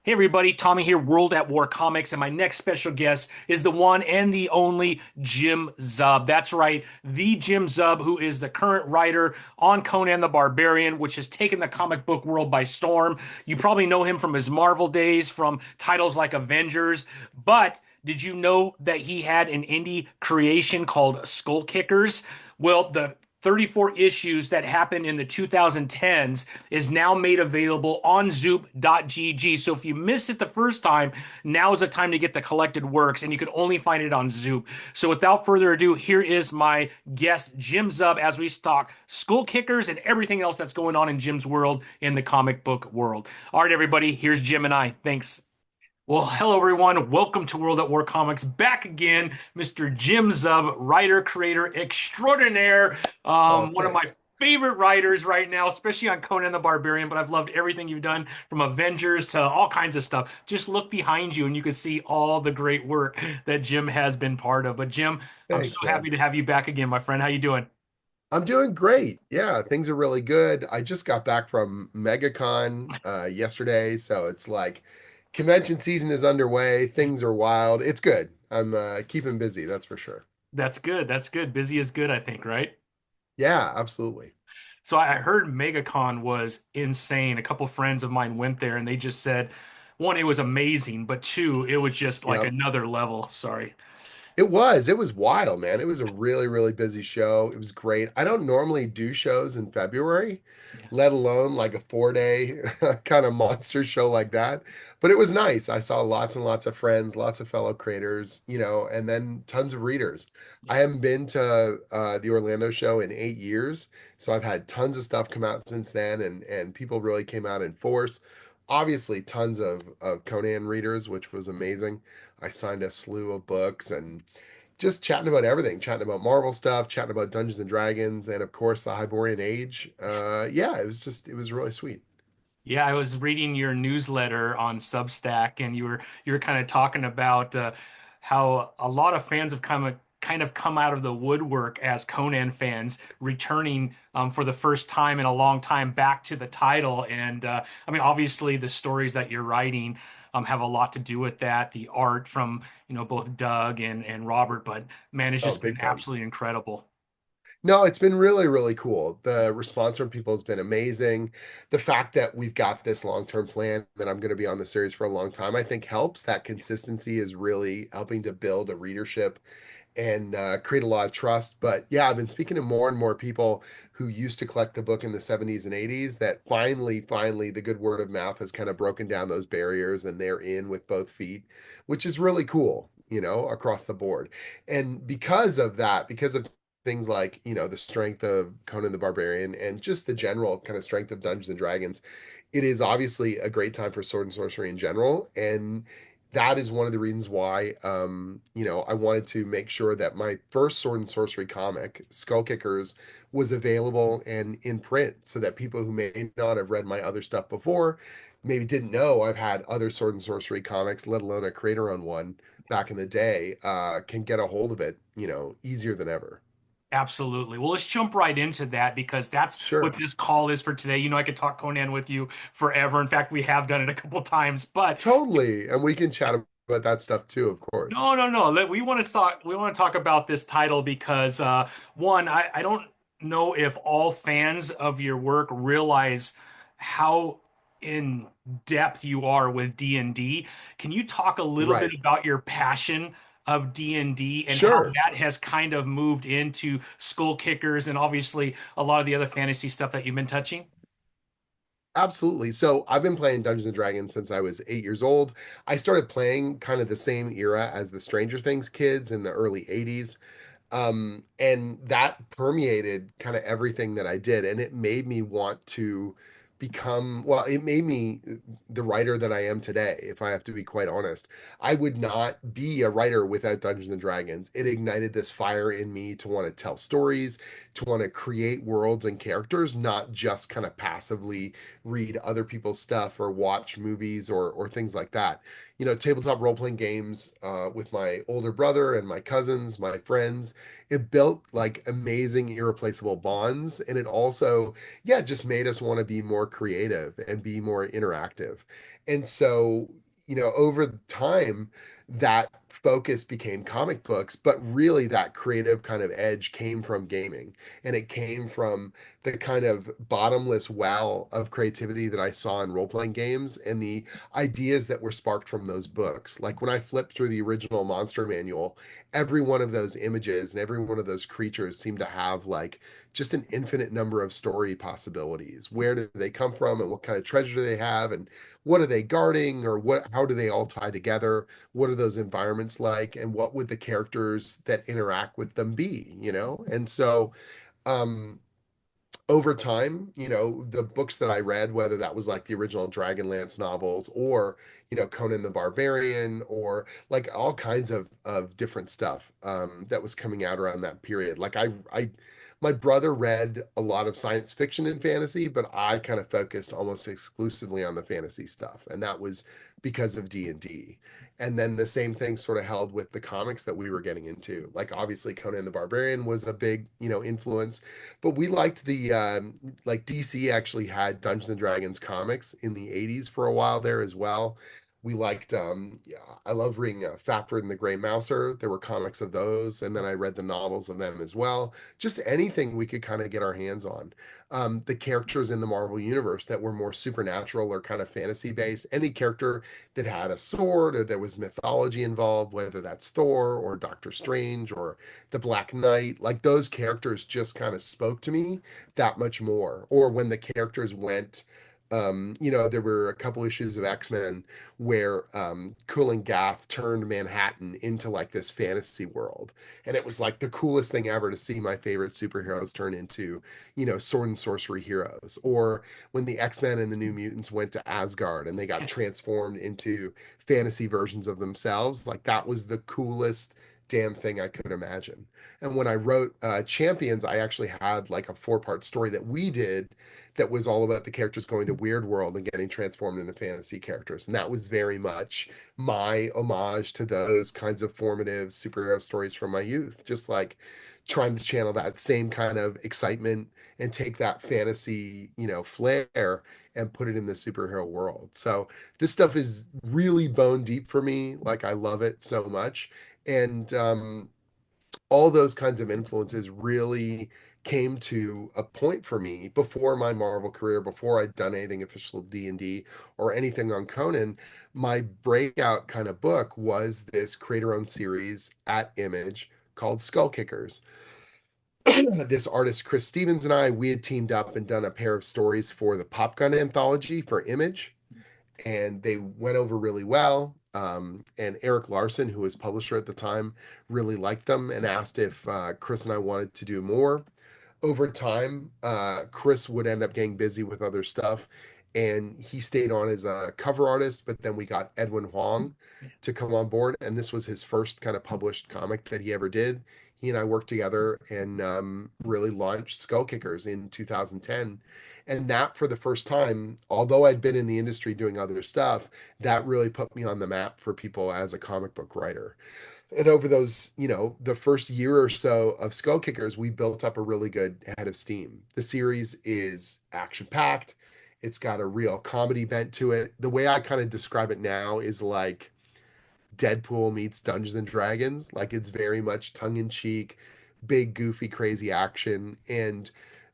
Hey everybody, Tommy here, World at War Comics, and my next special guest is the one and the only Jim Zub. That's right, the Jim Zub, who is the current writer on Conan the Barbarian, which has taken the comic book world by storm. You probably know him from his Marvel days, from titles like Avengers, but did you know that he had an indie creation called Skullkickers? Well, the 34 issues that happened in the 2010s is now made available on Zoop.gg. So if you missed it the first time, now is the time to get the collected works, and you can only find it on Zoop. So without further ado, here is my guest, Jim Zub, as we talk Skullkickers and everything else that's going on in Jim's world in the comic book world. All right, everybody, here's Jim and I. Thanks. Well, hello everyone. Welcome to World at War Comics. Back again, Mr. Jim Zub, writer, creator extraordinaire. Oh, One of my thanks. favorite writers right now, especially on Conan the Barbarian, but I've loved everything you've done from Avengers to all kinds of stuff. Just look behind you and you can see all the great work that Jim has been part of. But Jim, I'm so Thanks, man. happy to have you back again, my friend. How you doing? I'm doing great. Yeah, things are really good. I just got back from MegaCon yesterday, so it's like convention season is underway. Things are wild. It's good. I'm keeping busy, that's for sure. That's good. That's good. Busy is good, I think, right? Yeah, absolutely. So I heard MegaCon was insane. A couple friends of mine went there and they just said, one, it was amazing, but two, it was just like Yep. another level. Sorry. It was wild, man. It was a really, really busy show. It was great. I don't normally do shows in February, Yeah. let alone like a 4 day kind of monster show like that. But it was nice. I saw lots and lots of friends, lots of fellow creators, and then tons of readers. I Yeah. haven't been to the Orlando show in 8 years, so I've had tons of stuff come out since then, and people really came out in force. Obviously, tons of Conan readers, which was amazing. I signed a slew of books and just chatting about everything, chatting about Marvel stuff, chatting about Dungeons and Dragons, and of course the Hyborian Age. Yeah, it was really sweet. Yeah, I was reading your newsletter on Substack, and you were kind of talking about how a lot of fans have kind of come out of the woodwork as Conan fans, returning for the first time in a long time back to the title. And I mean, obviously, the stories that you're writing have a lot to do with that. The art from both Doug and Robert, but man, it's Oh, just been big time. absolutely incredible. No, it's been really, really cool. The response from people has been amazing. The fact that we've got this long-term plan that I'm going to be on the series for a long time, I think helps. That consistency is really helping to build a readership and create a lot of trust. But yeah, I've been speaking to more and more people who used to collect the book in the 70s and 80s that finally, the good word of mouth has kind of broken down those barriers and they're in with both feet, which is really cool, across the board. And because of that, because of things like, the strength of Conan the Barbarian and just the general kind of strength of Dungeons and Dragons, it is obviously a great time for sword and sorcery in general. And that is one of the reasons why I wanted to make sure that my first sword and sorcery comic, Skullkickers, was available and in print so that people who may not have read my other stuff before maybe didn't know I've had other sword and sorcery comics, let alone a creator on one back in the day, can get a hold of it, easier than ever. Absolutely. Well, let's jump right into that because that's what Sure. this call is for today. I could talk Conan with you forever. In fact, we have done it a couple times, but Totally. And we can chat about that stuff too, of course. no, no, no. We want to talk. We want to talk about this title because one, I don't know if all fans of your work realize how in depth you are with D&D. Can you talk a little bit Right. about your passion of D&D and how Sure. that has kind of moved into Skull Kickers and obviously a lot of the other fantasy stuff that you've been touching? Absolutely. So I've been playing Dungeons and Dragons since I was 8 years old. I started playing kind of the same era as the Stranger Things kids in the early 80s. And that permeated kind of everything that I did. And it made me want to become, well, it made me the writer that I am today, if I have to be quite honest. I would not be a writer without Dungeons and Dragons. It ignited this fire in me to want to tell stories, to want to create worlds and characters, not just kind of passively read other people's stuff or watch movies or things like that. Tabletop role playing games with my older brother and my cousins, my friends. It built like amazing, irreplaceable bonds. And it also, yeah, just made us want to be more creative and be more interactive. And so, over time, that focus became comic books, but really that creative kind of edge came from gaming. And it came from the kind of bottomless well of creativity that I saw in role playing games and the ideas that were sparked from those books. Like when I flipped through the original Monster Manual, every one of those images and every one of those creatures seemed to have like just an infinite number of story possibilities. Where do they come from and what kind of treasure do they have? And what are they guarding, or how do they all tie together? What are those environments like, and what would the characters that interact with them be, and so um over time, the books that I read, whether that was like the original Dragonlance novels or, Conan the Barbarian or like all kinds of different stuff that was coming out around that period. Like my brother read a lot of science fiction and fantasy, but I kind of focused almost exclusively on the fantasy stuff. And that was because of D&D. And then the same thing sort of held with the comics that we were getting into. Like obviously Conan the Barbarian was a big, influence, but we liked like DC actually had Dungeons and Dragons comics in the 80s for a while there as well. We liked yeah, I love reading Fafhrd and the Grey Mouser. There were comics of those, and then I read the novels of them as well. Just anything we could kind of get our hands on. The characters in the Marvel universe that were more supernatural or kind of fantasy based, any character that had a sword or there was mythology involved, whether that's Thor or Doctor Strange or the Black Knight, like those characters just kind of spoke to me that much more. Or when the characters went, there were a couple issues of X-Men where Kulan Gath turned Manhattan into like this fantasy world. And it was like the coolest thing ever to see my favorite superheroes turn into, sword and sorcery heroes. Or when the X-Men and the New Mutants went to Asgard and they got transformed into fantasy versions of themselves, like that was the coolest damn thing I could imagine. And when I wrote Champions, I actually had like a 4-part story that we did that was all about the characters going to Weird World and getting transformed into fantasy characters. And that was very much my homage to those kinds of formative superhero stories from my youth. Just like trying to channel that same kind of excitement and take that fantasy, flair and put it in the superhero world. So this stuff is really bone deep for me. Like I love it so much. And all those kinds of influences really came to a point for me before my Marvel career, before I'd done anything official D&D or anything on Conan. My breakout kind of book was this creator-owned series at Image called Skullkickers. This artist Chris Stevens and we had teamed up and done a pair of stories for the Pop Gun anthology for Image, and they went over really well. And Eric Larson, who was publisher at the time, really liked them and asked if Chris and I wanted to do more. Over time, Chris would end up getting busy with other stuff, and he stayed on as a cover artist. But then we got Edwin Huang to come on board, and this was his first kind of published comic that he ever did. He and I worked together and really launched Skullkickers in 2010. And that, for the first time, although I'd been in the industry doing other stuff, that really put me on the map for people as a comic book writer. And over those, the first year or so of Skullkickers, we built up a really good head of steam. The series is action packed. It's got a real comedy bent to it. The way I kind of describe it now is like Deadpool meets Dungeons and Dragons. Like it's very much tongue in cheek, big, goofy, crazy action, and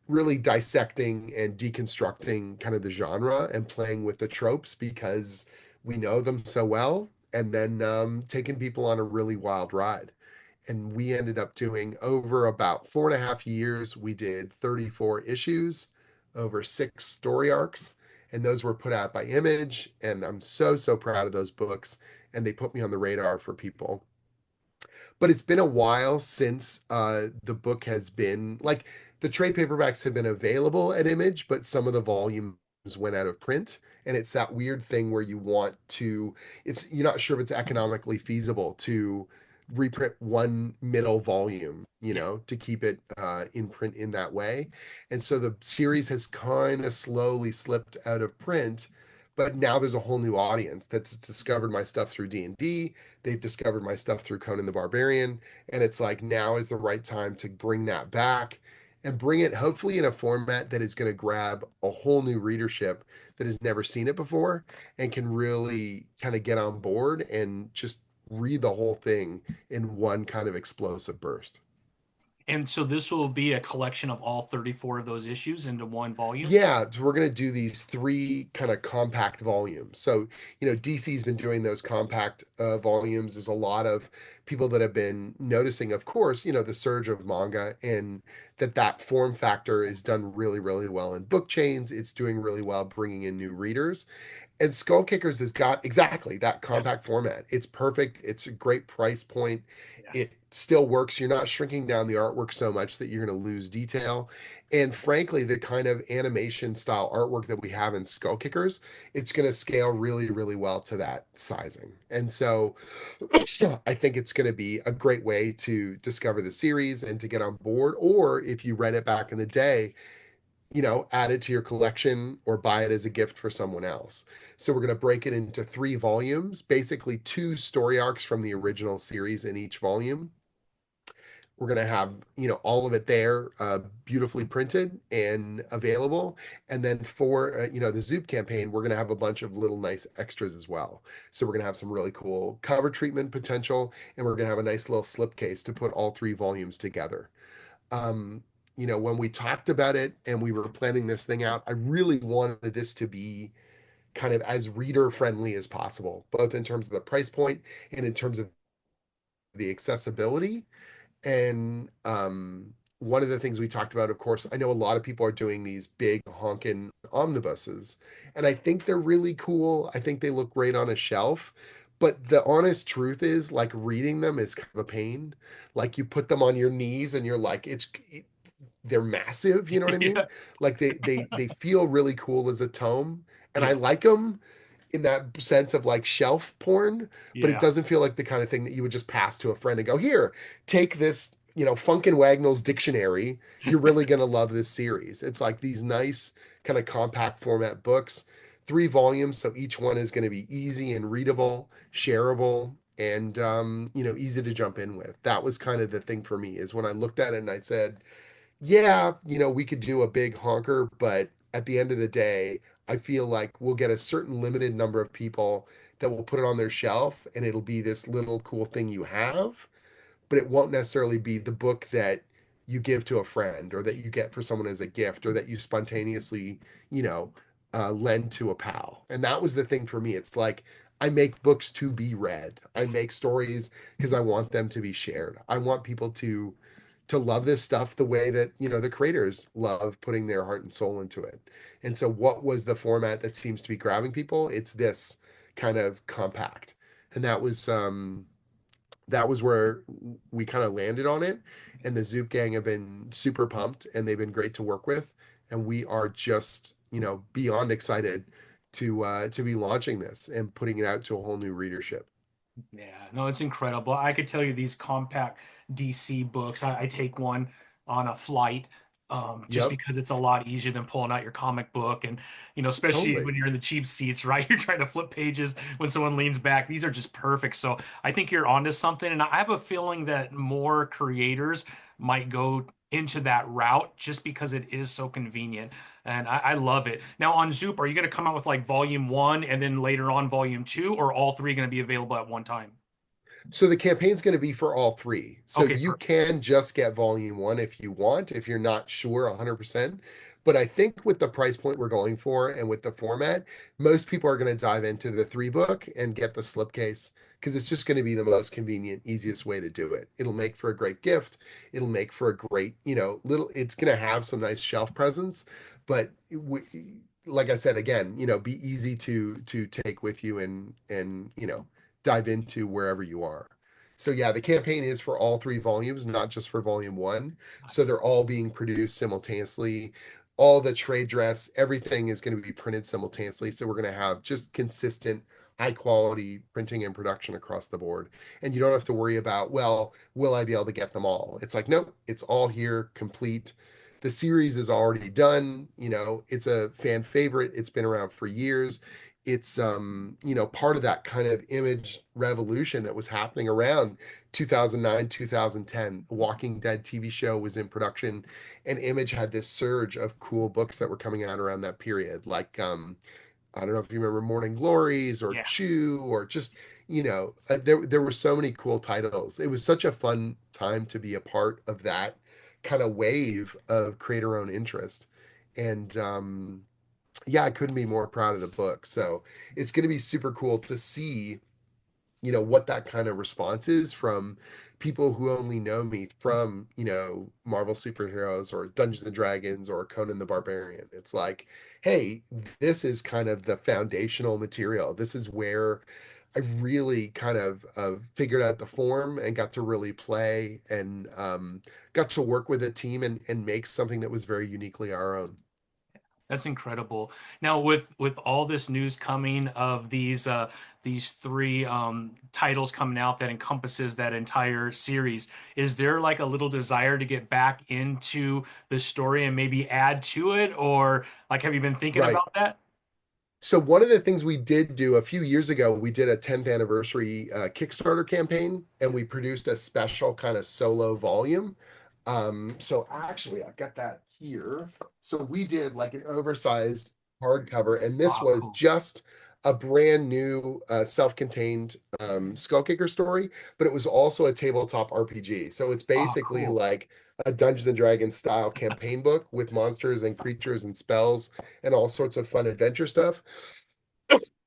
really dissecting and deconstructing kind of the genre and playing with the tropes because we know them so well. And then taking people on a really wild ride. And we ended up doing over about 4.5 years. We did 34 issues over 6 story arcs, and those were put out by Image. And I'm so, so proud of those books. And they put me on the radar for people. But it's been a while since the book has been like the trade paperbacks have been available at Image, but some of the volumes went out of print. And it's that weird thing where you want to, you're not sure if it's economically feasible to reprint one middle volume, Yeah. to keep it in print in that way. And so the series has kind of slowly slipped out of print. But now there's a whole new audience that's discovered my stuff through D&D. They've discovered my stuff through Conan the Barbarian, and it's like now is the right time to bring that back and bring it hopefully in a format that is going to grab a whole new readership that has never seen it before and can really kind of get on board and just read the whole thing in one kind of explosive burst. And so this will be a collection of all 34 of those issues into one volume. Yeah, so we're going to do these three kind of compact volumes. So, DC's been doing those compact volumes. There's a lot of people that have been noticing, of course, the surge of manga and that form factor is done really, really well in book chains. It's doing really well bringing in new readers. And Skullkickers has got exactly that Yeah. compact format. It's perfect. It's a great price point. Yeah. It still works. You're not shrinking down the artwork so much that you're going to lose detail. And frankly, the kind of animation style artwork that we have in Skullkickers, it's going to scale really, really well to that sizing. And so I think it's going to be a great way to discover the series and to get on board. Or if you read it back in the day, add it to your collection or buy it as a gift for someone else. So we're going to break it into three volumes, basically two story arcs from the original series in each volume. We're going to have, all of it there, beautifully printed and available. And then for, the Zoop campaign, we're going to have a bunch of little nice extras as well. So we're going to have some really cool cover treatment potential, and we're going to have a nice little slipcase to put all three volumes together. um, when we talked about it and we were planning this thing out, I really wanted this to be kind of as reader friendly as possible, both in terms of the price point and in terms of the accessibility. And one of the things we talked about, of course, I know a lot of people are doing these big honkin' omnibuses, and I think they're really cool. I think they look great on a shelf. But the honest truth is, like, reading them is kind of a pain. Like, you put them on your knees and you're like, they're massive, you know what I mean? Yeah. Like they feel really cool as a tome, and I Yeah. like them in that sense of like shelf porn, but it Yeah. doesn't feel like the kind of thing that you would just pass to a friend and go, "Here, take this, Funkin' Wagnall's dictionary. You're really gonna love this series." It's like these nice kind of compact format books, three volumes, so each one is going to be easy and readable, shareable, and easy to jump in with. That was kind of the thing for me is when I looked at it and I said, yeah, we could do a big honker, but at the end of the day, I feel like we'll get a certain limited number of people that will put it on their shelf and it'll be this little cool thing you have, but it won't necessarily be the book that you give to a friend or that you get for someone as a gift or that you spontaneously, lend to a pal. And that was the thing for me. It's like I make books to be read. I make stories because I want them to be shared. I want people to love this stuff the way that the creators love putting their heart and soul into it. And so what was the format that seems to be grabbing people? It's this kind of compact. And that was where we kind of landed on it. And the Zoop gang have been super pumped and they've been great to work with. And we are just, beyond excited to be launching this and putting it out to a whole new readership. Yeah, no, it's incredible. I could tell you these compact DC books. I take one on a flight, just Yep, because it's a lot easier than pulling out your comic book, and especially totally. when you're in the cheap seats, right? You're trying to flip pages when someone leans back. These are just perfect. So I think you're onto something, and I have a feeling that more creators might go into that route just because it is so convenient. And I love it. Now on Zoop, are you going to come out with like volume one and then later on volume two, or all three going to be available at one time? So the campaign's going to be for all three. So Okay, you perfect. can just get volume one if you want, if you're not sure 100%. But I think with the price point we're going for and with the format, most people are going to dive into the three book and get the slipcase because it's just going to be the most convenient, easiest way to do it. It'll make for a great gift. It'll make for a great, it's going to have some nice shelf presence, but like I said, again, be easy to take with you and dive into wherever you are. So yeah, the campaign is for all three volumes, not just for volume one. So Nice. they're all being produced simultaneously. All the trade dress, everything is going to be printed simultaneously. So we're going to have just consistent, high quality printing and production across the board. And you don't have to worry about, well, will I be able to get them all? It's like, nope, it's all here, complete. The series is already done. It's a fan favorite. It's been around for years. it's part of that kind of image revolution that was happening around 2009, 2010. The Walking Dead TV show was in production, and Image had this surge of cool books that were coming out around that period, like I don't know if you remember Morning Glories or Yeah. Chew, or just there were so many cool titles. It was such a fun time to be a part of that kind of wave of creator owned interest. And yeah, I couldn't be more proud of the book. So it's going to be super cool to see, what that kind of response is from people who only know me from, Marvel superheroes or Dungeons and Dragons or Conan the Barbarian. It's like, hey, this is kind of the foundational material. This is where I really kind of figured out the form and got to really play, and got to work with a team and make something that was very uniquely our own. That's incredible. Now, with all this news coming of these three titles coming out that encompasses that entire series, is there like a little desire to get back into the story and maybe add to it, or like have you been thinking Right. about that? So one of the things we did do a few years ago, we did a 10th anniversary Kickstarter campaign, and we produced a special kind of solo volume. So actually, I've got that here. So we did like an oversized hardcover, and this Oh, was cool. just a brand new self-contained Skullkicker story, but it was also a tabletop RPG. So it's Oh, basically cool. like a Dungeons and Dragons style campaign book with monsters and creatures and spells and all sorts of fun adventure stuff.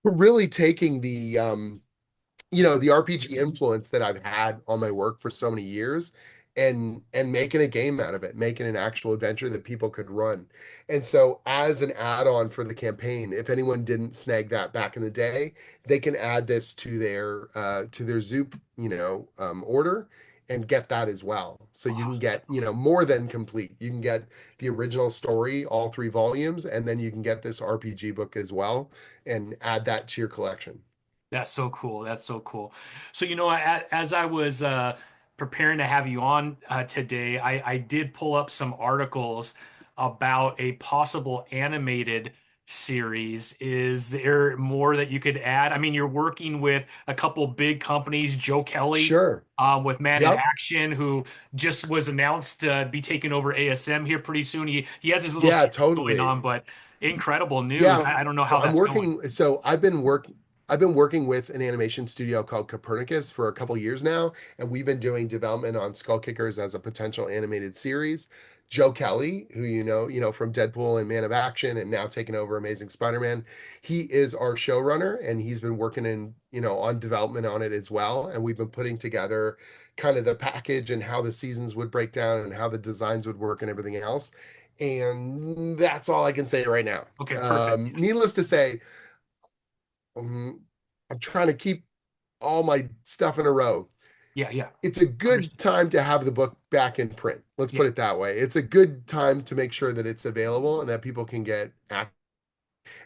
Really taking the RPG influence that I've had on my work for so many years, and making a game out of it, making an actual adventure that people could run. And so as an add-on for the campaign, if anyone didn't snag that back in the day, they can add this to their Zoop, order, and get that as well. So you Oh, can get, that's awesome. more than complete. You can get the original story, all three volumes, and then you can get this RPG book as well and add that to your collection. That's so cool. That's so cool. So, as I was preparing to have you on today, I did pull up some articles about a possible animated series. Is there more that you could add? I mean, you're working with a couple big companies, Joe Kelly, Sure. with Man in Yep. Action, who just was announced to be taking over ASM here pretty soon. He has his little Yeah, series going totally. on, but incredible news. Yeah, I don't know how I'm that's going. working. So I've been working with an animation studio called Copernicus for a couple years now, and we've been doing development on Skullkickers as a potential animated series. Joe Kelly, who from Deadpool and Man of Action, and now taking over Amazing Spider-Man, he is our showrunner, and he's been working on development on it as well. And we've been putting together kind of the package and how the seasons would break down and how the designs would work and everything else. And that's all I can say right now. Okay, perfect. Needless to say, um, I'm trying to keep all my stuff in a row. Yeah, yeah. It's a good Understood. time to have the book back in print. Let's Yeah. put it that way. It's a good time to make sure that it's available and that people can get access,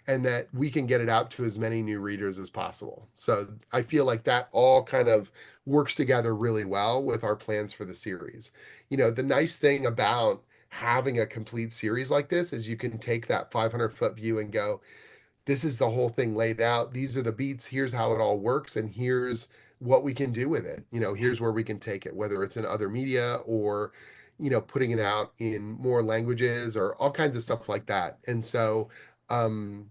and that we can get it out to as many new readers as possible. So I feel like that all kind of works together really well with our plans for the series. The nice thing about having a complete series like this is you can take that 500-foot view and go, this is the whole thing laid out. These are the beats. Here's how it all works. And here's what we can do with it. Here's where we can take it, whether it's in other media or, putting it out in more languages or all kinds of stuff like that. And so, um,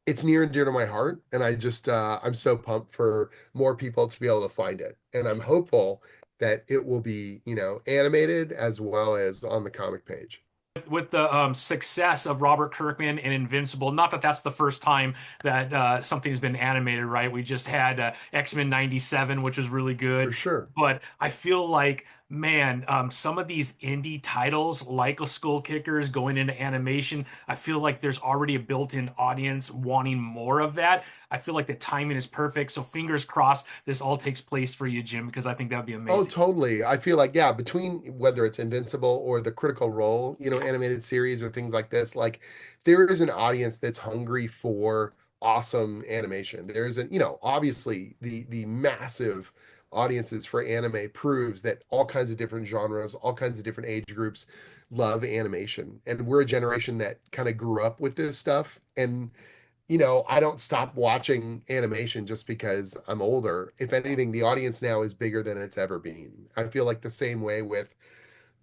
it's near and dear to my heart. And I'm so pumped for more people to be able to find it. And I'm hopeful that it will be, animated as well as on the comic page. With the success of Robert Kirkman and Invincible, not that that's the first time that something's been animated, right? We just had X-Men 97, which was really For good. sure. But I feel like, man, some of these indie titles, like a Skull Kickers going into animation, I feel like there's already a built-in audience wanting more of that. I feel like the timing is perfect. So fingers crossed this all takes place for you, Jim, because I think that would be Oh, amazing. totally. I feel like, yeah, between whether it's Invincible or the Critical Role, Yeah. animated series or things like this, like there is an audience that's hungry for awesome animation. There's obviously the massive audiences for anime proves that all kinds of different genres, all kinds of different age groups love animation. And we're a generation that kind of grew up with this stuff. And I don't stop watching animation just because I'm older. If anything, the audience now is bigger than it's ever been. I feel like the same way with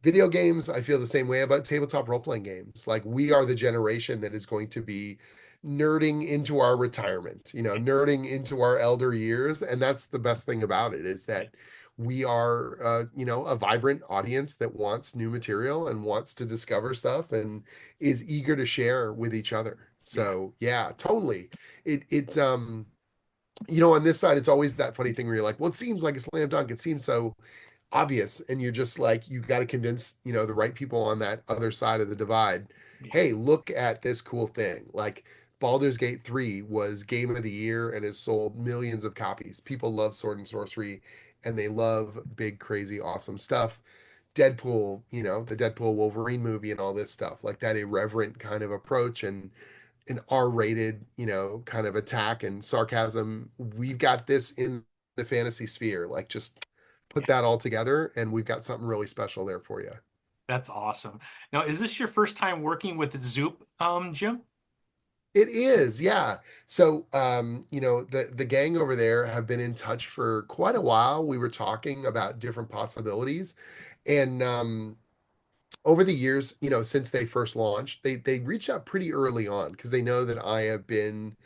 video games. I feel the same way about tabletop role playing games. Like we are the generation that is going to be nerding into our retirement, nerding into our elder years. And that's the best thing about it is that we are, a vibrant audience that wants new material and wants to discover stuff and is eager to share with each other. Yeah. So yeah, totally. On this side, it's always that funny thing where you're like, well, it seems like a slam dunk. It seems so obvious, and you're just like, you got to convince the right people on that other side of the divide. Yeah. Hey, look at this cool thing. Like Baldur's Gate 3 was game of the year and has sold millions of copies. People love sword and sorcery, and they love big crazy awesome stuff. Deadpool, the Deadpool Wolverine movie and all this stuff, like that irreverent kind of approach and an R-rated, kind of attack and sarcasm. We've got this in the fantasy sphere. Like just put Yeah. that all together and we've got something really special there for you. That's awesome. Now, is this your first time working with Zoop, Jim? It is, yeah. So, the gang over there have been in touch for quite a while. We were talking about different possibilities, and over the years, since they first launched, they reached out pretty early on because they know that I have been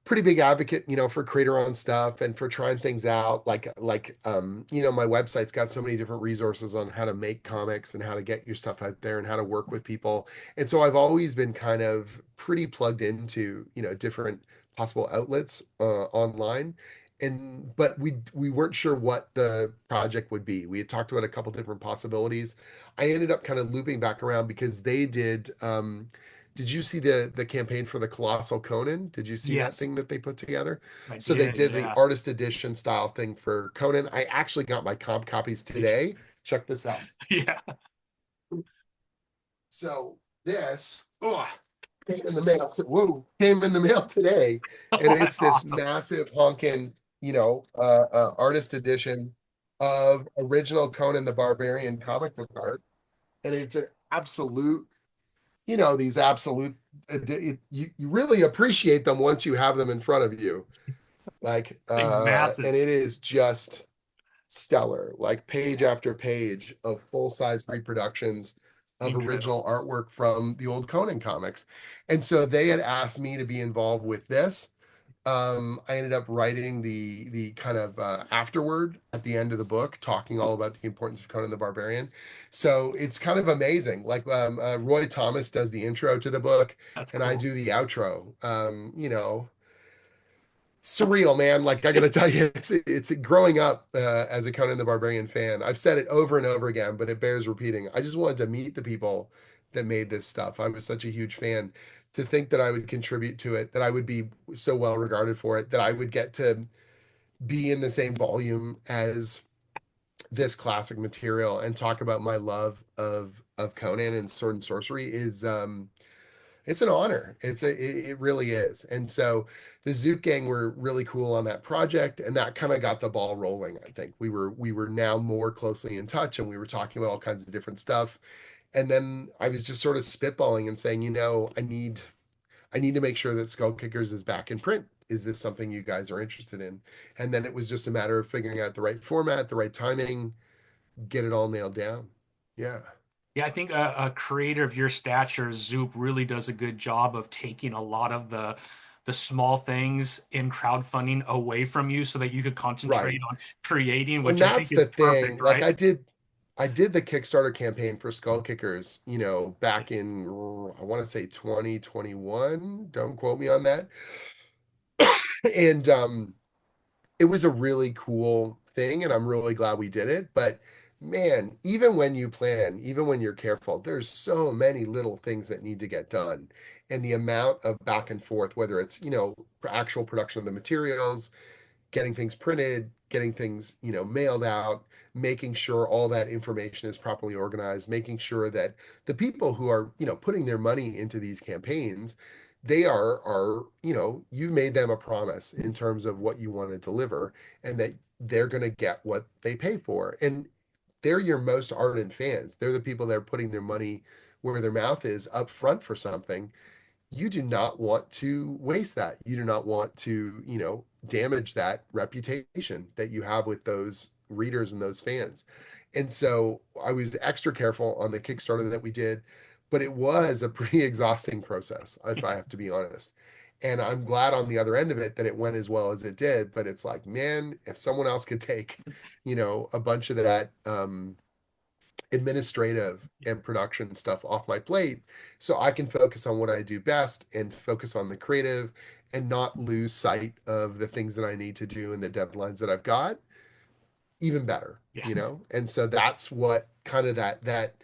pretty big advocate, for creator owned stuff and for trying things out. My website's got so many different resources on how to make comics and how to get your stuff out there and how to work with people. And so I've always been kind of pretty plugged into, different possible outlets online. But we weren't sure what the project would be. We had talked about a couple different possibilities. I ended up kind of looping back around because they did you see the campaign for the Colossal Conan? Did you see that Yes, thing that they put together? I So they did. did the Yeah. artist edition style thing for Conan. I actually got my comp copies today. Check this out. Yeah. So this came in the mail. Came in the mail today, and Oh, it's that's this awesome. massive honkin', artist edition of original Conan the Barbarian comic book art, and it's an absolute these absolute you really appreciate them once you have them in front of you, like Thing's massive. and it is just stellar, like page after page of full-size reproductions of original Incredible. artwork from the old Conan comics. And so they had asked me to be involved with this. I ended up writing the kind of afterword at the end of the book, talking all about the importance of Conan the Barbarian. So it's kind of amazing. Like Roy Thomas does the intro to the book, That's and I cool. do the outro. Surreal, man. Like I got to tell you, it's growing up as a Conan the Barbarian fan. I've said it over and over again, but it bears repeating. I just wanted to meet the people that made this stuff. I was such a huge fan. To think that I would contribute to it, that I would be so well regarded for it, that I would get to be in the same volume as this classic material and talk about my love of Conan and sword and sorcery is it's an honor. It really is. And so the Zoot gang were really cool on that project, and that kind of got the ball rolling. I think we were now more closely in touch, and we were talking about all kinds of different stuff. And then I was just sort of spitballing and saying, I need to make sure that Skullkickers is back in print. Is this something you guys are interested in? And then it was just a matter of figuring out the right format, the right timing, get it all nailed down. Yeah. Yeah, I think a creator of your stature, Zoop, really does a good job of taking a lot of the small things in crowdfunding away from you so that you could concentrate Right. on creating, And which I think that's is the thing. perfect, Like right? I did the Kickstarter campaign for Skullkickers, back in I want to say 2021. Don't quote me on that. And it was a really cool thing, and I'm really glad we did it. But man, even when you plan, even when you're careful, there's so many little things that need to get done. And the amount of back and forth, whether it's, actual production of the materials, getting things printed, getting things, mailed out, making sure all that information is properly organized, making sure that the people who are, putting their money into these campaigns, they are, you've made them a promise in terms of what you want to deliver and that they're going to get what they pay for. And they're your most ardent fans. They're the people that are putting their money where their mouth is up front for something. you do not want to waste that. You do not want to, damage that reputation that you have with those readers and those fans. And so I was extra careful on the Kickstarter that we did, but it was a pretty exhausting process, if I have to be honest. And I'm glad on the other end of it that it went as well as it did. But it's like, man, if someone else could take, a bunch of that administrative and production stuff off my plate so I can focus on what I do best and focus on the creative and not lose sight of the things that I need to do and the deadlines that I've got, even better, Yeah, And so that's what kind of that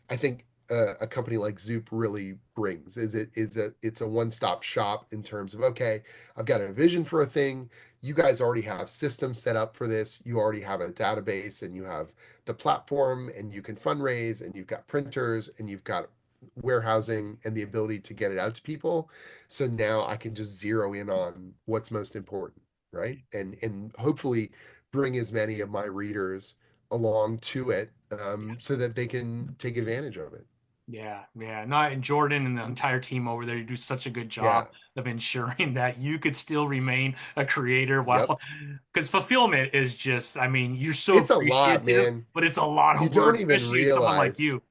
I think a company like Zoop really brings it's a one-stop shop in terms of, okay, I've got a vision for a thing. You guys already have systems set up for this. You already have a database and you have the platform and you can fundraise and you've got printers and you've got warehousing and the ability to get it out to people. So now I can just zero in on what's most important, right? And hopefully bring as many of my readers along to it, so that they can take advantage of it. yeah, yeah. No, and Jordan and the entire team over there do such a good Yeah. job of ensuring that you could still remain a creator Yep. while, because fulfillment is just, I mean, you're so It's a lot, appreciative, man. but it's a lot You of don't work, even especially someone like realize. you.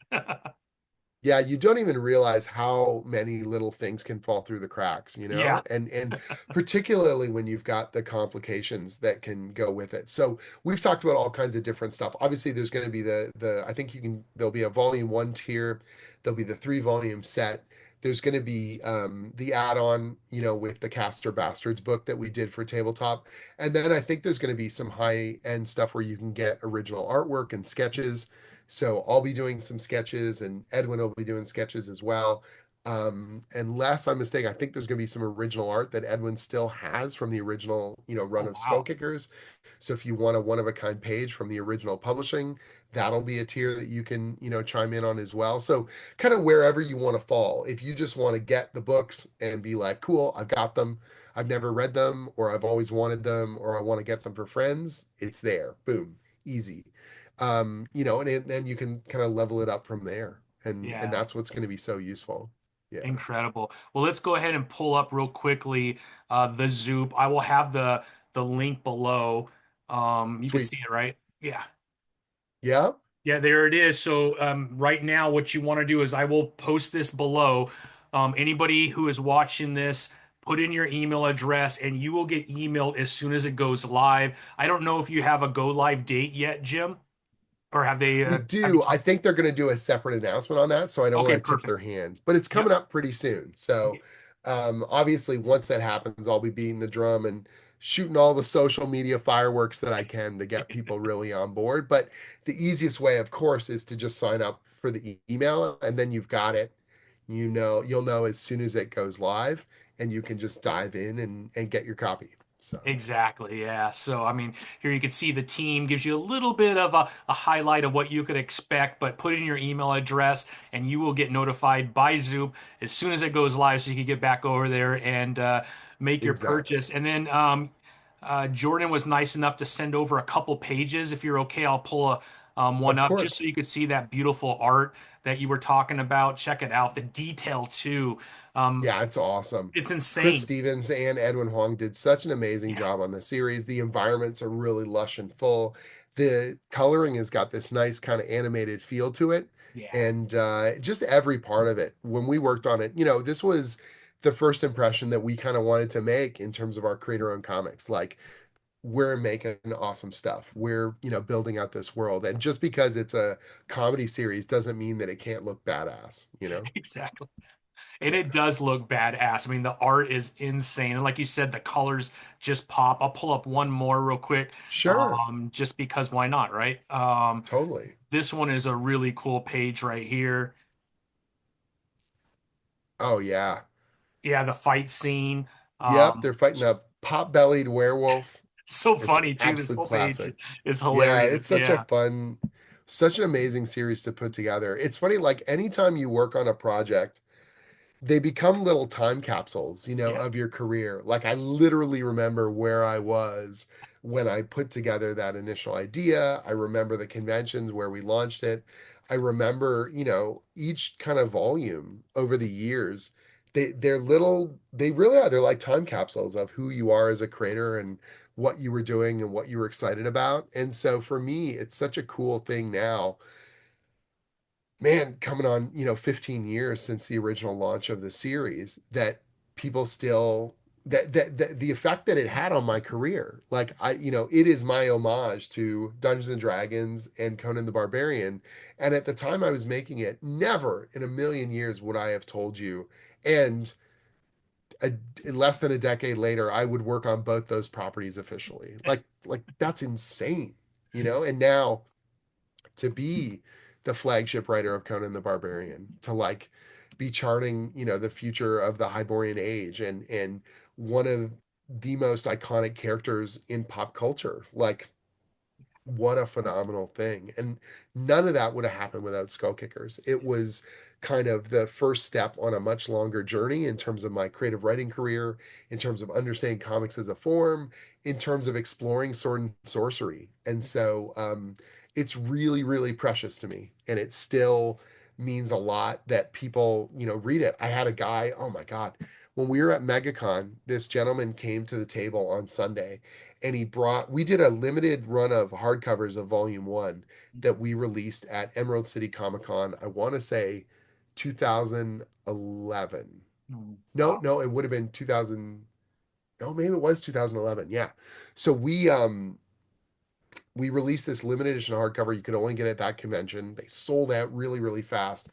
Yeah, you don't even realize how many little things can fall through the cracks, Yeah, and particularly when you've got the complications that can go with it. So we've talked about all kinds of different stuff. Obviously, there's going to be the I think you can there'll be a volume one tier, there'll be the 3 volume set. There's going to be the add-on, with the Caster Bastards book that we did for tabletop. And then I think there's going to be some high-end stuff where you can get original artwork and sketches. So I'll be doing some sketches, and Edwin will be doing sketches as well. Unless I'm mistaken, I think there's going to be some original art that Edwin still has from the original, run oh of wow. Skullkickers. So if you want a one of a kind page from the original publishing, that'll be a tier that you can, chime in on as well. So kind of wherever you want to fall. If you just want to get the books and be like, cool, I've got them. I've never read them, or I've always wanted them, or I want to get them for friends, it's there. Boom, easy. And then you can kind of level it up from there, and Yeah. that's what's going to be so useful. Yeah, Incredible. Well, let's go ahead and pull up real quickly the Zoop. I will have the link below. You can sweet. see it, right? Yeah. Yeah, Yeah, there it is. So right now, what you want to do is I will post this below. Anybody who is watching this, put in your email address and you will get emailed as soon as it goes live. I don't know if you have a go live date yet, Jim, or we have you do. I talked? think they're going to do a separate announcement on that, so I don't Okay, want to tip perfect. their hand, but it's coming Yep. up pretty soon. So, obviously, once that happens, I'll be beating the drum and shooting all the social media fireworks that I can to get people really on board. But the easiest way, of course, is to just sign up for the email, and then you've got it. You'll know as soon as it goes live, and you can just dive in and get your copy. So, Exactly, yeah. So, I mean, here you can see the team gives you a little bit of a highlight of what you could expect, but put in your email address and you will get notified by Zoop as soon as it goes live so you can get back over there and make your exactly. purchase. And then Jordan was nice enough to send over a couple pages. If you're okay, I'll pull one Of up just so course. you could see that beautiful art that you were talking about. Check it out. The detail, too. Um, Yeah, it's awesome. it's Chris insane. Stevens and Edwin Huang did such an amazing Yeah, job on the series. The environments are really lush and full. The coloring has got this nice kind of animated feel to it. yeah. And just every part of it. When we worked on it, this was the first impression that we kind of wanted to make in terms of our creator owned comics. Like, we're making awesome stuff. We're, building out this world. And just because it's a comedy series doesn't mean that it can't look badass. Exactly. And Yeah. it does look badass. I mean, the art is insane. And like you said, the colors just pop. I'll pull up one more real quick, Sure. just because why not, right? Totally. This one is a really cool page right here. Oh yeah. Yeah, the fight scene. Yep, Um, they're fighting a pot-bellied werewolf. so It's an funny too. This absolute whole page classic. is Yeah, hilarious. it's Yeah. such an amazing series to put together. It's funny, like anytime you work on a project, they become little time capsules, Yeah. of your career. Like I literally remember where I was when I put together that initial idea. I remember the conventions where we launched it. I remember, each kind of volume over the years they really are. They're like time capsules of who you are as a creator and what you were doing and what you were excited about. And so for me, it's such a cool thing now, man, coming on, 15 years since the original launch of the series, that people still, that the effect that it had on my career. Like it is my homage to Dungeons and Dragons and Conan the Barbarian. And at the time I was making it, never in a million years would I have told you. And a, less than a decade later, I would work on both those properties officially. Like that's insane, And now to be the flagship writer of Conan the Barbarian, to like be charting, the future of the Hyborian Age and one of the most iconic characters in pop culture. Like, what a phenomenal thing. And none of that would have happened without Skullkickers. It was kind of the first step on a much longer journey in terms of my creative writing career, in terms of understanding comics as a form, in terms of exploring sword and sorcery. And so it's really, really precious to me. And it still means a lot that people, read it. I had a guy, oh my God, when we were at MegaCon, this gentleman came to the table on Sunday and we did a limited run of hardcovers of volume one that we released at Emerald City Comic Con. I want to say 2011. No, Wow. no, it would have been 2000. No, maybe it was 2011. Yeah. So we released this limited edition hardcover. You could only get it at that convention. They sold out really, really fast.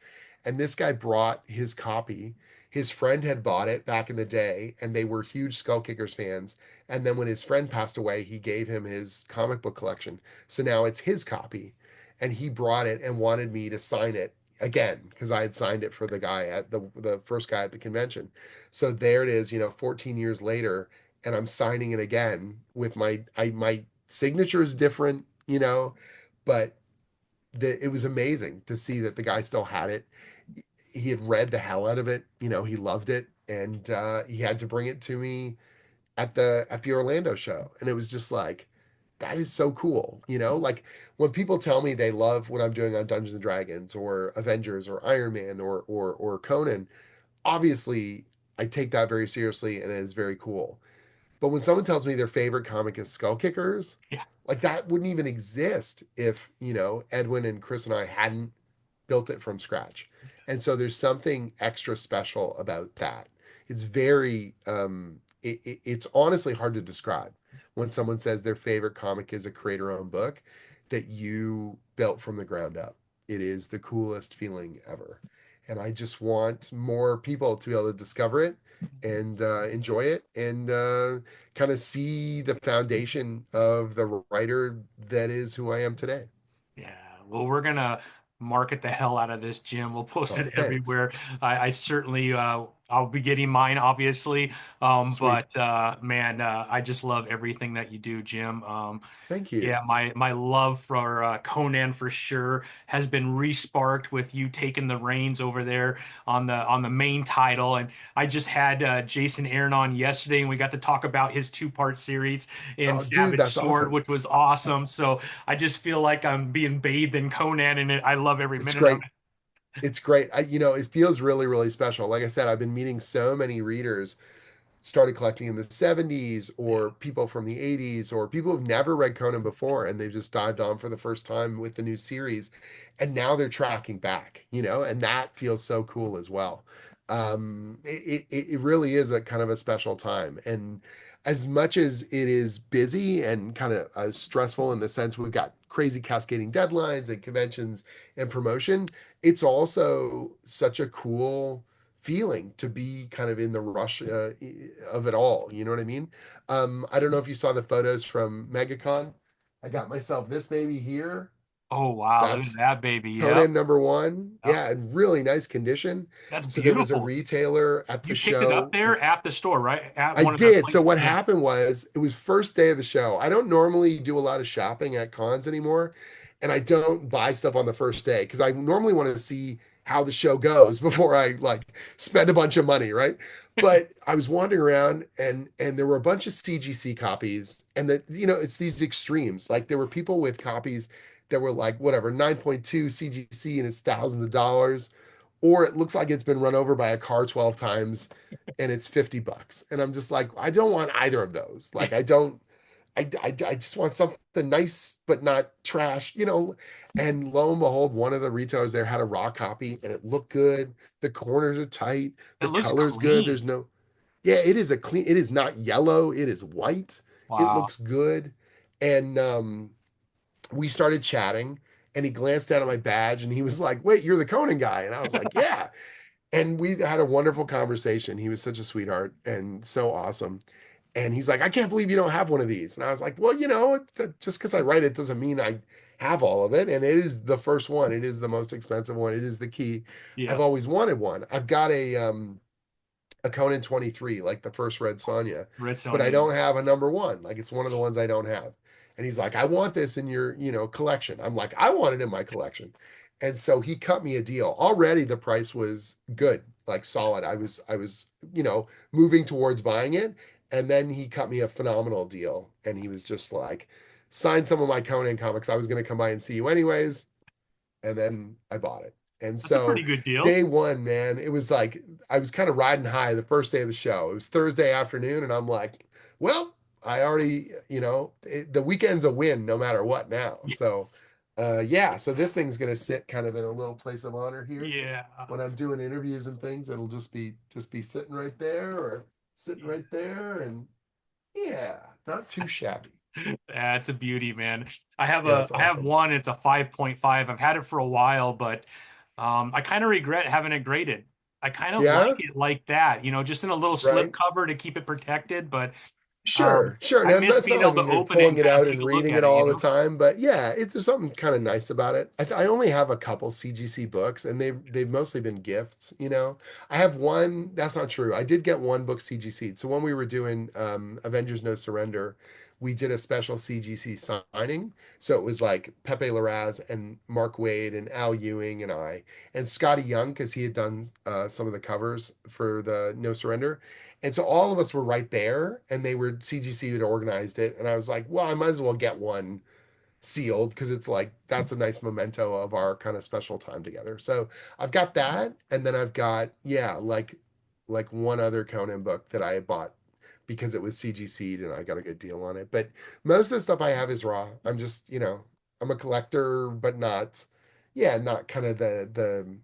And this guy brought his copy. His friend had bought it back in the day, and they were huge Skullkickers fans. And then when his friend passed away, he gave him his comic book collection. So now it's his copy. And he brought it and wanted me to sign it again because I had signed it for the guy at the first guy at the convention. So there it is, 14 years later, and I'm signing it again with my signature is different, but it was amazing to see that the guy still had it. He had read the hell out of it, he loved it, and he had to bring it to me at the Orlando show, and it was just like, that is so cool, like when people tell me they love what I'm doing on Dungeons and Dragons or Avengers or Iron Man or Conan, obviously I take that very seriously and it is very cool. But when someone tells me their favorite comic is Skullkickers, Yeah. like that wouldn't even exist if, Edwin and Chris and I hadn't built it from scratch. And so there's something extra special about that. It's very it's honestly hard to describe when someone says their favorite comic is a creator owned book that you built from the ground up. It is the coolest feeling ever. And I just want more people to be able to discover it and enjoy it and kind of see the foundation of the writer that is who I am today. Yeah, well, we're gonna market the hell out of this, Jim. We'll post Oh, it thanks. everywhere. I certainly, I'll be getting mine, obviously. Sweet. But man, I just love everything that you do, Jim. Thank Yeah, you. my love for Conan for sure has been resparked with you taking the reins over there on the main title, and I just had Jason Aaron on yesterday, and we got to talk about his two-part series in Oh, dude, Savage that's Sword, awesome. which was awesome. So I just feel like I'm being bathed in Conan, and I love every It's minute of great. It's great. It feels really, really special. Like I said, I've been meeting so many readers, started collecting in the 70s, it. or people from the 80s, or people who've never read Conan before and they've just dived on for the first time with the new series. And now they're tracking back, and that feels so cool as well. It really is a kind of a special time. And as much as it is busy and kind of stressful in the sense we've got crazy cascading deadlines and conventions and promotion, it's also such a cool feeling to be kind of in the rush of it all. You know what I mean? I don't know if you saw the photos from MegaCon. I got myself this baby here. Oh wow, look at That's that baby. Yep. Conan number one. Yep. Yeah, in really nice condition. That's So there was a beautiful. retailer at the You picked it up show. there at the store, right? At I one of the did. So places. what Yeah. happened was it was first day of the show. I don't normally do a lot of shopping at cons anymore, and I don't buy stuff on the first day because I normally want to see how the show goes before I like spend a bunch of money, right? But I was wandering around and there were a bunch of CGC copies and that it's these extremes. Like there were people with copies that were like whatever 9.2 CGC and it's thousands of dollars, or it looks like it's been run over by a car 12 times and it's $50. And I'm just like, I don't want either of those. Like, I don't, I just want something nice, but not trash, you know. And lo and behold, one of the retailers there had a raw copy and it looked good. The corners are tight, It the looks color's good. clean. There's no, yeah, it is a clean, it is not yellow, it is white. It Wow. looks good. And we started chatting and he glanced down at my badge and he was like, "Wait, you're the Conan guy." And I was like, "Yeah." And we had a wonderful conversation. He was such a sweetheart and so awesome. And he's like, "I can't believe you don't have one of these." And I was like, "Well, you know, just because I write it doesn't mean I have all of it." And it is the first one. It is the most expensive one. It is the key. I've Yeah. always wanted one. I've got a Conan 23, like the first Red Sonja, Red but I Sonja. don't have a number one. Like it's one of the ones I don't have. And he's like, "I want this in your, collection." I'm like, "I want it in my collection." And so he cut me a deal. Already the price was good, like solid. I was, moving towards buying it. And then he cut me a phenomenal deal. And he was just like, "Sign some of my Conan comics. I was going to come by and see you anyways." And then I bought it. And That's a so pretty good deal. day one, man, it was like I was kind of riding high the first day of the show. It was Thursday afternoon, and I'm like, well, I already, the weekend's a win no matter what now. Y- So, yeah, so this thing's gonna sit kind of in a little place of honor here Yeah. when I'm doing interviews and things. It'll just be sitting right there or sitting right there, and yeah, not too shabby. That's a beauty, man. Yeah, it's I have awesome. one, it's a 5.5. I've had it for a while, but I kind of regret having it graded. I kind of like Yeah, it like that, just in a little slip right. cover to keep it protected, but Sure, sure. I And miss it's being not like able to I'm gonna be open it pulling and it kind of out take and a look reading at it it, all the time, but yeah, there's something kind of nice about it. I only have a couple CGC books, and they've mostly been gifts. I have one. That's not true. I did get one book CGC. So when we were doing Avengers: No Surrender, we did a special CGC signing. So it was like Pepe Larraz and Mark Waid and Al Ewing and I and Scotty Young because he had done some of the covers for the No Surrender. And so all of us were right there, and they were CGC had organized it. And I was like, well, I might as well get one sealed because it's like that's a nice memento of our kind of special time together. So I've got that, and then I've got yeah, like one other Conan book that I had bought because it was CGC'd and I got a good deal on it. But most of the stuff I have is raw. I'm just I'm a collector, but not not kind of the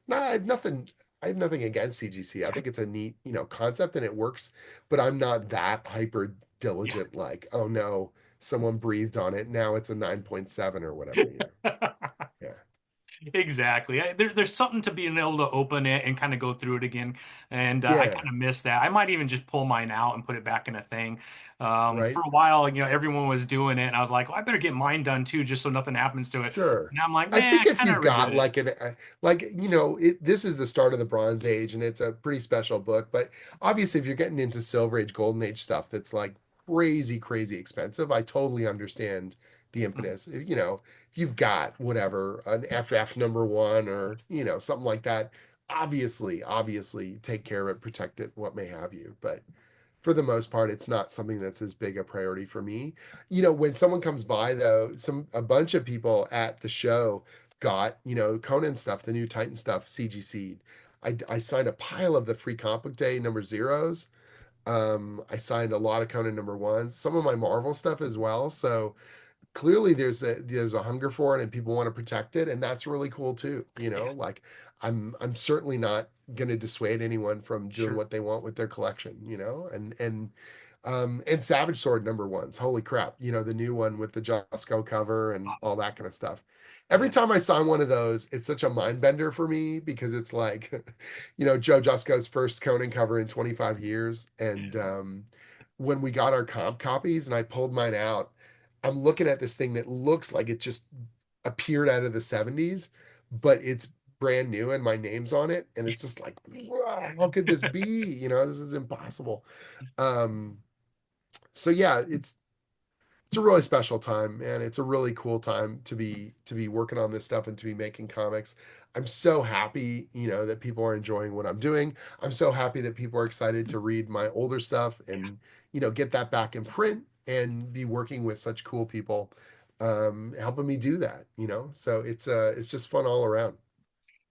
not I have nothing. I have nothing against CGC. I think it's a neat, concept and it works, but I'm not that hyper diligent like, oh no, someone breathed on it. Now it's a 9.7 or whatever, yeah. Yeah. Exactly. There's something to being able to open it and kind of go through it again. And I Yeah. kind of miss that. I might even just pull mine out and put it back in a thing. For Right. a while, everyone was doing it, and I was like, well, I better get mine done too, just so nothing happens to it. Sure. And I'm like, I man, think I if kind you've of regret got it. like this is the start of the Bronze Age and it's a pretty special book. But obviously, if you're getting into Silver Age, Golden Age stuff that's like crazy, crazy expensive, I totally understand the impetus. If you've got whatever, an FF number one or, something like that, obviously take care of it, protect it, what may have you. But for the most part, it's not something that's as big a priority for me. When someone comes by though, a bunch of people at the show got, Conan stuff, the new Titan stuff, CGC'd. I signed a pile of the free comic book day number zeros. I signed a lot of Conan number ones, some of my Marvel stuff as well. So clearly there's a hunger for it and people want to protect it, and that's really cool too. Yeah, Like I'm certainly not going to dissuade anyone from doing sure. what they want with their collection, and Savage Sword number ones, holy crap, the new one with the Josco cover and all that kind of stuff. Every Yeah. time I sign one of those, it's such a mind bender for me because it's like Joe Josco's first Conan cover in 25 years. And when we got our comp copies and I pulled mine out, I'm looking at this thing that looks like it just appeared out of the 70s, but it's brand new and my name's on it. And it's just like, "Wow, how could this be? This is impossible." Um, so yeah, it's a really special time, man. It's a really cool time to be working on this stuff and to be making comics. I'm so happy, that people are enjoying what I'm doing. I'm so happy that people are excited to read my older stuff and, get that back in print and be working with such cool people helping me do that. So it's just fun all around.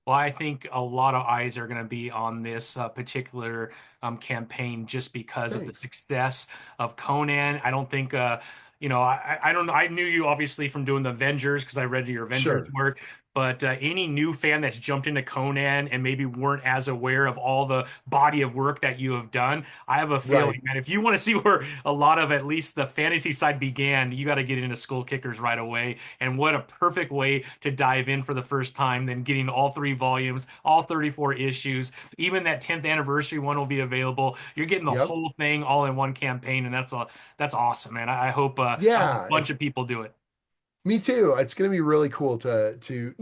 Well, I think a lot of eyes are going to be on this particular campaign just because of the Thanks. success of Conan. I don't think, I don't know. I knew you obviously from doing the Avengers because I read your Avengers Sure. work. But any new fan that's jumped into Conan and maybe weren't as aware of all the body of work that you have done, I have a Right. feeling, man, if you want to see where a lot of at least the fantasy side began, you got to get into Skullkickers right away. And what a perfect way to dive in for the first time than getting all three volumes, all 34 issues. Even that 10th anniversary one will be available. You're getting the Yep. whole thing all in one campaign, and that's awesome, man. I hope a Yeah. bunch of people do it. Me too. It's going to be really cool to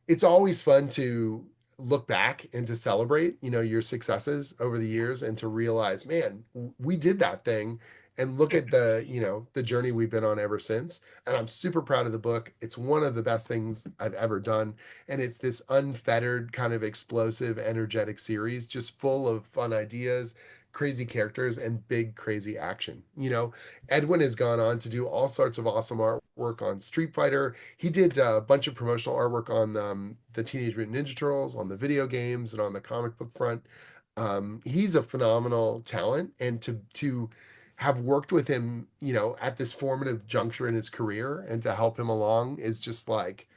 it's always fun to look back and to celebrate, your successes over the years and to realize, man, we did that thing and look at the journey we've been on ever since. And I'm super proud of the book. It's one of the best things I've ever done. And it's this unfettered kind of explosive, energetic series, just full of fun ideas, crazy characters and big crazy action. Edwin has gone on to do all sorts of awesome artwork on Street Fighter. He did a bunch of promotional artwork on the Teenage Mutant Ninja Turtles, on the video games, and on the comic book front. He's a phenomenal talent, and to have worked with him, at this formative juncture in his career, and to help him along is just like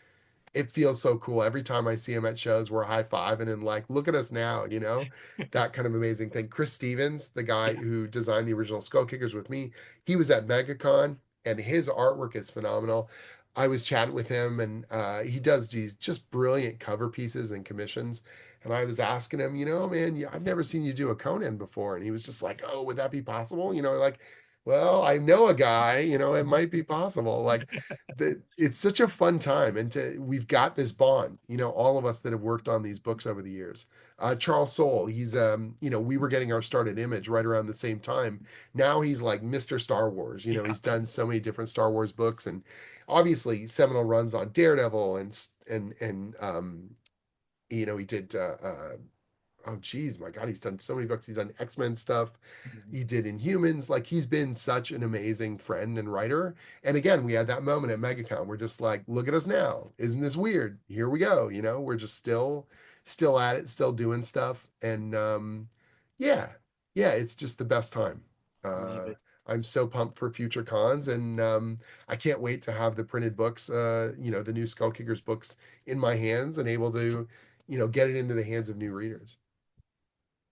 it feels so cool. Every time I see him at shows, we're high fiving and like, look at us now, that kind of amazing thing. Chris Stevens, the guy Yeah. who designed the original Skullkickers with me, he was at MegaCon and his artwork is phenomenal. I was chatting with him and he does these just brilliant cover pieces and commissions. And I was asking him, man, I've never seen you do a Conan before. And he was just like, oh, would that be possible? Like, well, I know a guy, it might be possible. Like, it's such a fun time and we've got this bond, all of us that have worked on these books over the years. Charles Soule, he's we were getting our start at Image right around the same time. Now he's like Mr. Star Wars. Yeah. He's done so many different Star Wars books and obviously seminal runs on Daredevil and he did oh geez, my God, he's done so many books. He's done X-Men stuff. He did Inhumans. Like he's been such an amazing friend and writer. And again, we had that moment at MegaCon. We're just like, look at us now. Isn't this weird? Here we go. We're just still at it, still doing stuff. And yeah, yeah, it's just the best time. Love Uh it. I'm so pumped for future cons and I can't wait to have the printed books, the new Skull Kickers books in my hands and able to, get it into the hands of new readers.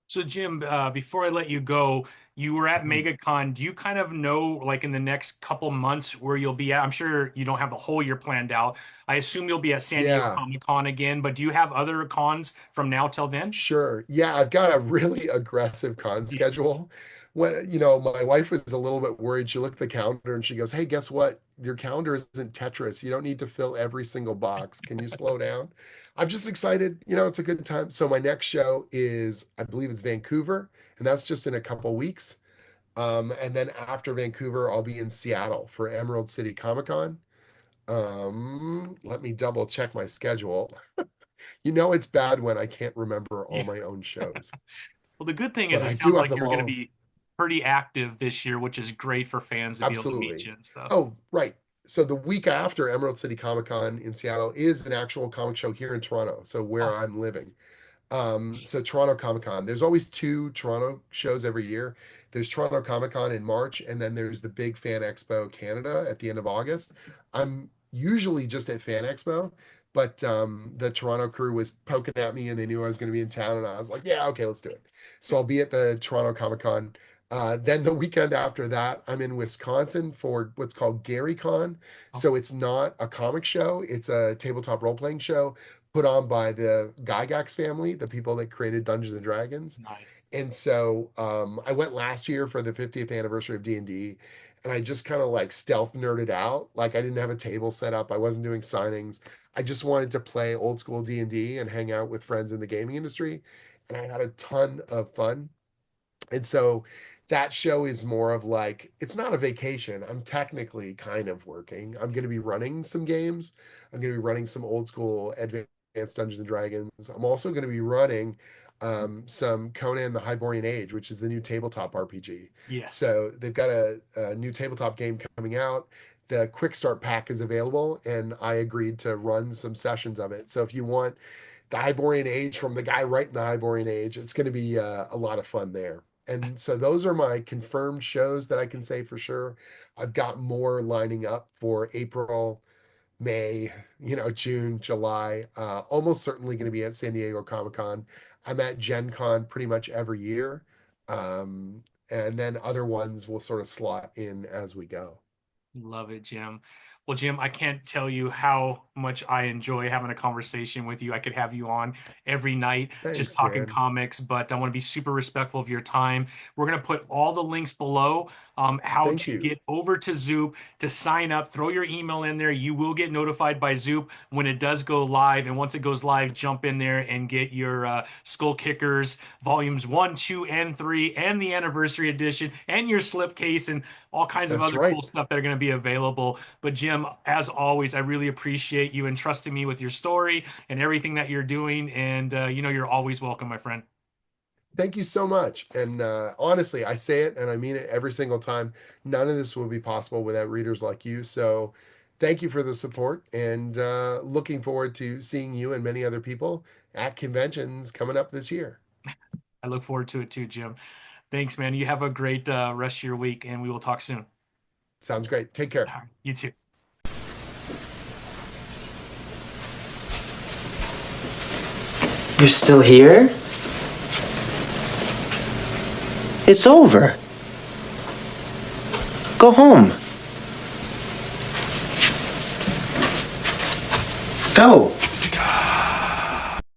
So, Jim, before I let you go, you were at Mhm. MegaCon. Do you kind of know, like in the next couple months, where you'll be at? I'm sure you don't have the whole year planned out. I assume you'll be at San Diego Yeah. Comic Con again, but do you have other cons from now till then? Sure. Yeah, I've got a really aggressive con Yeah. schedule. My wife was a little bit worried. She looked at the calendar and she goes, "Hey, guess what? Your calendar isn't Tetris. You don't need to fill every single box. Can you slow down?" I'm just excited. It's a good time. So my next show is, I believe it's Vancouver, and that's just in a couple weeks. And then after Vancouver, I'll be in Seattle for Emerald City Comic Con. Let me double check my schedule. It's bad when I can't remember all Yeah. my own shows, Well, the good thing is but it I do sounds have like them you're going to all. be pretty active this year, which is great for fans to be able to meet Absolutely. you and stuff. Oh, right. So the week after Emerald City Comic Con in Seattle is an actual comic show here in Toronto, so where Oh, I'm living. So Toronto Comic Con. There's always two Toronto shows every year. There's Toronto Comic Con in March, and then there's the Big Fan Expo Canada at the end of August. I'm usually just at Fan Expo, but the Toronto crew was poking at me and they knew I was going to be in town, and I was like, yeah, okay, let's do it. So I'll be at the Toronto Comic Con. Then the weekend after that, I'm in Wisconsin for what's called Gary Con. oh, So it's not a comic show, it's a tabletop role playing show put on by the Gygax family, the people that created Dungeons and Dragons. nice. And so I went last year for the 50th anniversary of D&D, and I just kind of like stealth nerded out. Like I didn't have a table set up, I wasn't doing signings. I just wanted to play old school D&D and hang out with friends in the gaming industry, and I had a ton of fun. And so that show is more of like, it's not a vacation. I'm technically kind of working. I'm going to be running some games. I'm going to be running some old school Advanced Dungeons and Dragons. I'm also going to be running some Conan the Hyborian Age, which is the new tabletop RPG. Yes. So they've got a new tabletop game coming out. The quick start pack is available, and I agreed to run some sessions of it. So if you want the Hyborian Age from the guy writing the Hyborian Age. It's going to be a lot of fun there. And so those are my confirmed shows that I can say for sure. I've got more lining up for April, May, June, July. Almost certainly going to be at San Diego Comic Con. I'm at Gen Con pretty much every year. And then other ones will sort of slot in as we go. Love it, Jim. Well, Jim, I can't tell you how much I enjoy having a conversation with you. I could have you on every night just Thanks, talking man. comics, but I want to be super respectful of your time. We're going to put all the links below, how Thank to you. get over to Zoop to sign up. Throw your email in there. You will get notified by Zoop when it does go live. And once it goes live, jump in there and get your Skullkickers volumes 1, 2, and 3, and the anniversary edition, and your slipcase, and all kinds of That's other right. cool stuff that are going to be available. But Jim, as always, I really appreciate you entrusting me with your story and everything that you're doing. And you're always welcome, my friend. Thank you so much. And honestly, I say it and I mean it every single time. None of this would be possible without readers like you. So thank you for the support and looking forward to seeing you and many other people at conventions coming up this year. I look forward to it too, Jim. Thanks, man. You have a great rest of your week, and we will talk soon. Sounds great. Take care. All right, you too. You're still here? It's over. Go home. Go.